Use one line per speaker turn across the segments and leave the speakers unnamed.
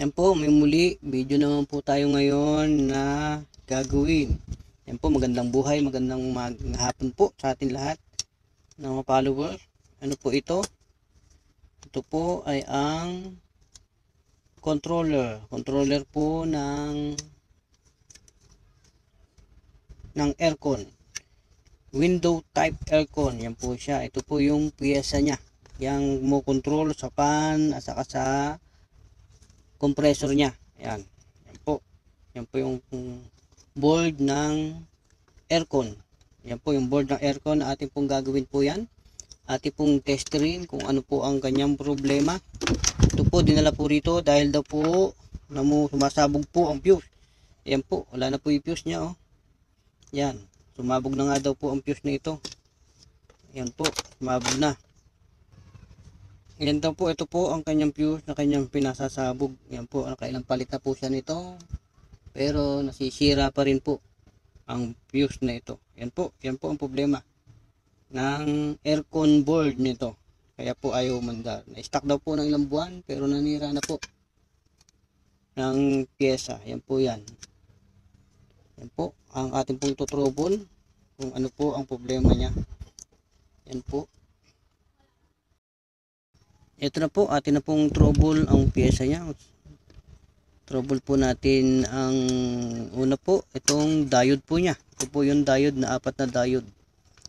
Yan po, may muli, video naman po tayo ngayon na gagawin. Yan po, magandang buhay, magandang hapon po sa atin lahat ng mga followers. Ano po ito? Ito po ay ang controller po ng aircon. Window type aircon. Yan po siya. Ito po yung piyesa niya. Yang mo control sa fan at saka sa compressor niya. Yan. Yan po. Yan po yung board ng aircon. Yan po yung board ng aircon na ating pong gagawin po yan. Ating pong testerin kung ano po ang kanyang problema. Ito po dinala po rito dahil daw po sumasabog po ang fuse. Yan po. Wala na po yung fuse niya. Oh. Yan. Sumabog na nga daw po ang fuse na ito. Yan po. Sumabog na. Yan daw po. Ito po ang kanyang fuse na kanyang pinasasabog. Yan po. Nakailang palit na po siya nito. Pero nasisira pa rin po ang fuse na ito. Yan po. Yan po ang problema ng aircon board nito. Kaya po ayaw mandar. Na-stock daw po ng ilang buwan. Pero nanira na po ng pyesa. Yan po yan. Yan po ang ating pong tutrobol kung ano po ang problema niya. Yan po. Ito na po, atin na pong trouble ang pyesa niya. Trouble po natin ang una po, itong diode po niya. Ito po yung diode na 4 na diode.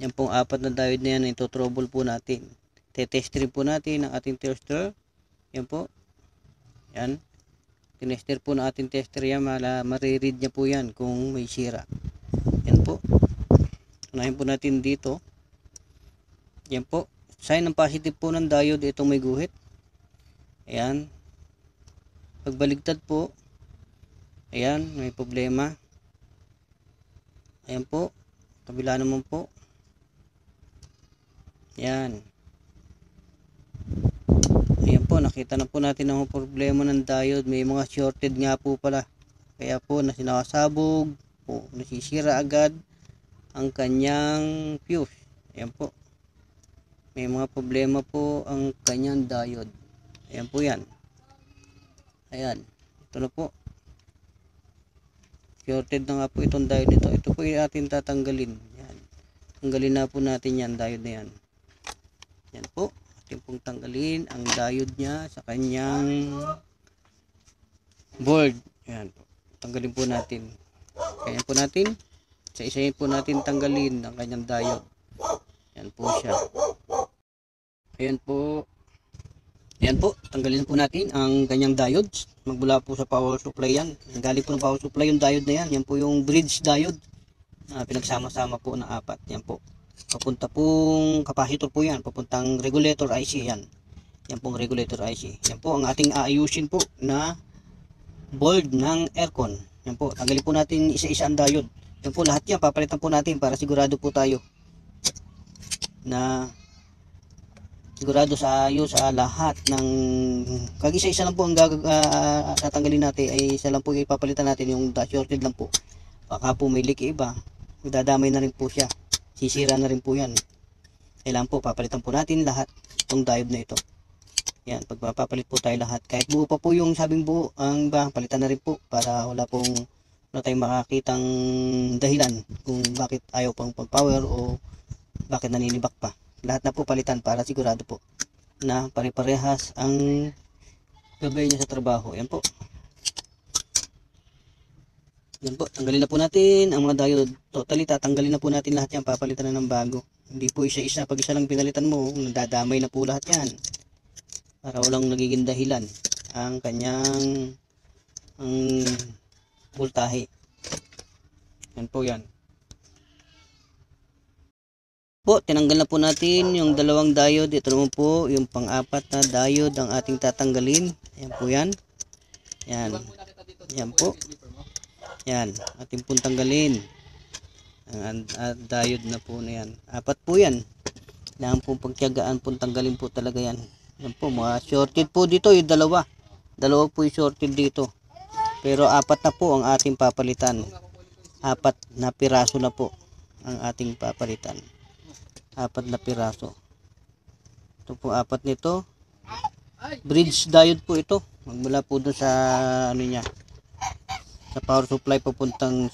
Yan pong 4 na diode na yan, ito trouble po natin. Tetester po natin ang ating tester. Yan po. Yan. Tinester po na ating tester yan, mariread niya po yan kung may sira. Yan po. Unahin po natin dito. Yan po. Sign ng positive po ng diode, itong may guhit. Ayan. Pagbaligtad po. Ayan, may problema. Ayan po. Kabila naman po. Ayan. Ayan po, nakita na po natin ang problema ng diode. May mga shorted nga po pala. Kaya po, sinasabog po, nasisira agad ang kanyang fuse. Ayan po. May mga problema po ang kanyang diode. Ayan po yan. Ayan. Ito na po. Shorted na nga po itong diode nito. Ito po yung ating tatanggalin. Ayan. Tanggalin na po natin yan, diode na yan. Ayan po. Ating pong tanggalin ang diode niya sa kanyang board. Ayan po. Tanggalin po natin. Kaya po natin. Isa-isahin po natin tanggalin ang kanyang diode. Ayan po siya. Ayan po. Ayan po. Tanggalin po natin ang kanyang diodes. Magmula po sa power supply yan. Galing po ng power supply yung diode na yan. Yan po yung bridge diode. Pinagsama-sama po ng 4. Yan po. Papunta pong capacitor po yan. Papuntang regulator IC yan. Yan pong regulator IC. Yan po ang ating aayusin po na board ng aircon. Yan po. Tanggalin po natin isa-isa ang diode. Yan po lahat yan. Papalitan po natin para sigurado po tayo na sigurado sa ayos sa lahat ng kag-isa-isa lang po ang tatanggalin natin ay isa lang po ipapalitan natin yung shorted lang po. Baka po may leak iba. Dadamay na rin po siya. Sisira na rin po yan. Kailangan po papalitan po natin lahat itong diode na ito. Yan, pagpapalit po tayo lahat. Kahit buo pa po yung sabing buo, ang palitan na rin po para wala tayong makakitang dahilan kung bakit ayaw pang pag-power o bakit naninibak pa. Lahat na po palitan para sigurado po na pare-parehas ang gabay niya sa trabaho. Yan po. Yan po, tanggalin na po natin ang mga diode. Totally, tatanggalin na po natin lahat yan. Papalitan na ng bago. Hindi po isa-isa. Pag isa lang pinalitan mo, nadadamay na po lahat yan. Para walang nagiging dahilan ang kanyang voltahe. Yan po yan. Po, tinanggal na po natin yung dalawang diode. Ito naman po, yung pang-4 na diode ang ating tatanggalin. Yan po yan. Yan. Yan po. Yan. Ating pong tanggalin. Ang diode na po na yan. 4 po yan. Kailangan po pagtiyagaan po tanggalin po talaga yan. Yan po, mga shorted po dito. Yung dalawa. Dalawa po yung shorted dito. Pero 4 na po ang ating papalitan. 4 na piraso na po ang ating papalitan. 4 na piraso. Ito po 4 nito. Bridge diode po ito. magmula po doon sa ano niya, sa power supply papuntang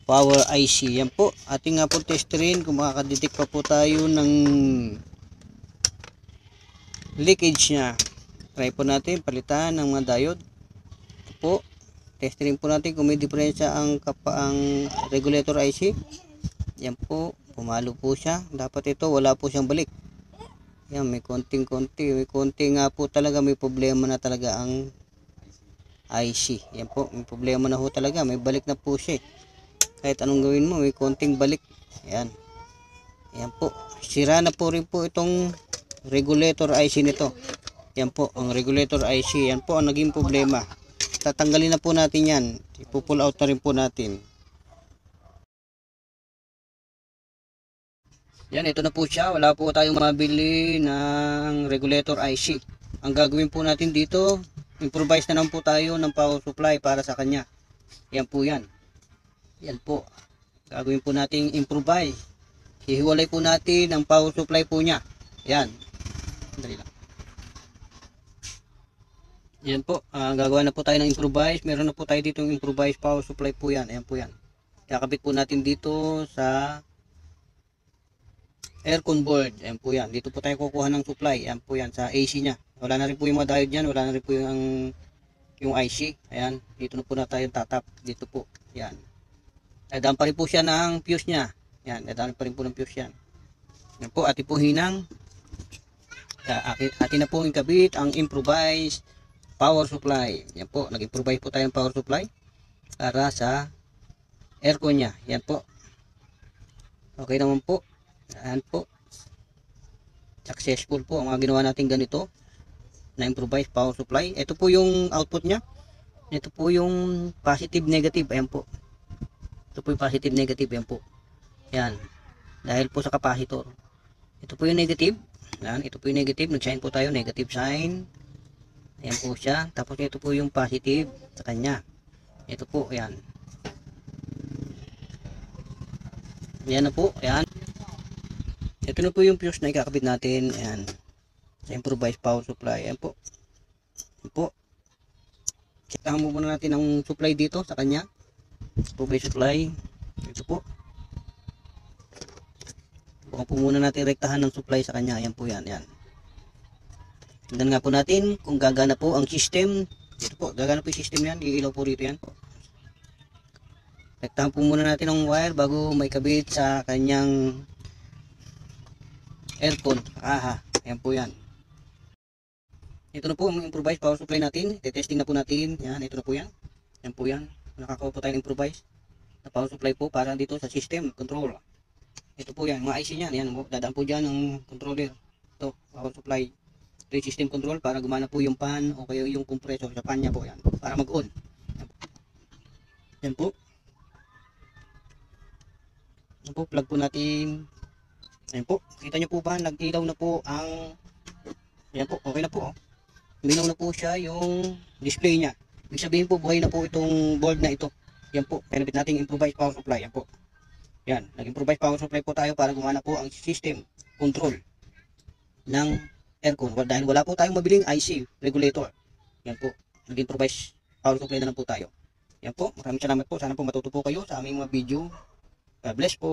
power IC. Yan po, ating nga po testerin kung makakadetect pa po tayo ng leakage niya. Try po natin palitan ng mga diode. Ito po, testerin po natin kung may diferensya ang regulator IC. Yan po, pumalo po siya. Dapat ito wala po siyang balik. Yan, may konting nga po talaga, may problema na talaga ang IC. Yan po, may problema na ho talaga, may balik na po siya. Kahit anong gawin mo, may konting balik. Ayan. Ayan po. Sira na po rin po itong regulator IC nito. Yan po, ang regulator IC. Yan po ang naging problema. Tatanggalin na po natin yan. Ipo-pull out na rin po natin. Yan, ito na po siya. Wala po tayong mabili ng regulator IC. Ang gagawin po natin dito, improvise na naman po tayo ng power supply para sa kanya. Yan po yan. Yan po. Gagawin po natin improvise. Hihiwalay po natin ang power supply po niya. Yan. Dali lang. Yan po. Gagawa na po tayo ng improvise. Meron na po tayo dito yung improvise power supply po yan. Ayan po yan. Kakabit po natin dito sa aircon board. Ayan po yan. Dito po tayo kukuha ng supply. Ayan po yan. Sa AC niya. Wala na rin po yung mga diode yan. Wala na rin po yung IC. Ayan. Dito na po na tayo tatap. Dito po. Yan. Dadaan pa rin po siya ng fuse niya. Yan, dadaan pa rin po ng fuse yan. Yan po, atin po hinang. Atin na po ikabit ang improvise power supply. Yan po, nag-improvise po tayo ng power supply para sa aircon niya. Yan po. Okay naman po. Yan po. Successful po ang mga ginawa natin ganito na improvise power supply. Ito po yung output niya. Ito po yung positive negative. Ayan po. Ito po yung positive negative. Yan po. Yan. Dahil po sa capacitor. Ito po yung negative. Yan. Ito po yung negative. Nag-sign po tayo. Negative sign. Ayan po siya. Tapos ito po yung positive sa kanya. Ito po. Yan. Yan na po. Yan. Ito na po yung fuse na ikakabit natin. Ayan. Sa improvise power supply. Ayan po. Ayan po. Checktahan mo muna natin ang supply dito sa kanya. Improvise supply. Ito po. Bukan po muna natin rektahan ng supply sa kanya. Ayan po yan. Ayan. Tignan nga po natin kung gagana po ang system. Ito po. Gagana po yung system yan. Iilaw po rito yan po. Rektahan po muna natin ang wire bago may kabit sa kanyang aircon. Aha. Ayan po yan. Ito na po ang improvise power supply natin. Testing na po natin. Yan. Ito na po yan. Ayan po yan. Nakakawa po tayo ng improvise na power supply po para dito sa system control. Ito po yan, mga IC niyan. Yan, dadaan po dyan ng controller. Ito, power supply. Ito yung system control para gumana po yung fan o kaya yung compressor sa fan niya po. Yan, para mag-on. Yan po. Yan po, plug po natin. Yan po, kita nyo po ba? Nag-ilaw na po ang... Yan po, okay na po. Uminaw na po siya yung display niya. Ibig sabihin po, buhay na po itong board na ito. Yan po, pinabit natin improvise power supply. Yan po. Yan, nag-improvise power supply po tayo para gumana po ang system control ng aircon. Dahil wala po tayong mabiling IC regulator. Yan po, nag-improvise power supply na lang po tayo. Yan po, maraming salamat po. Sana po matuto po kayo sa aming mga video. God bless po.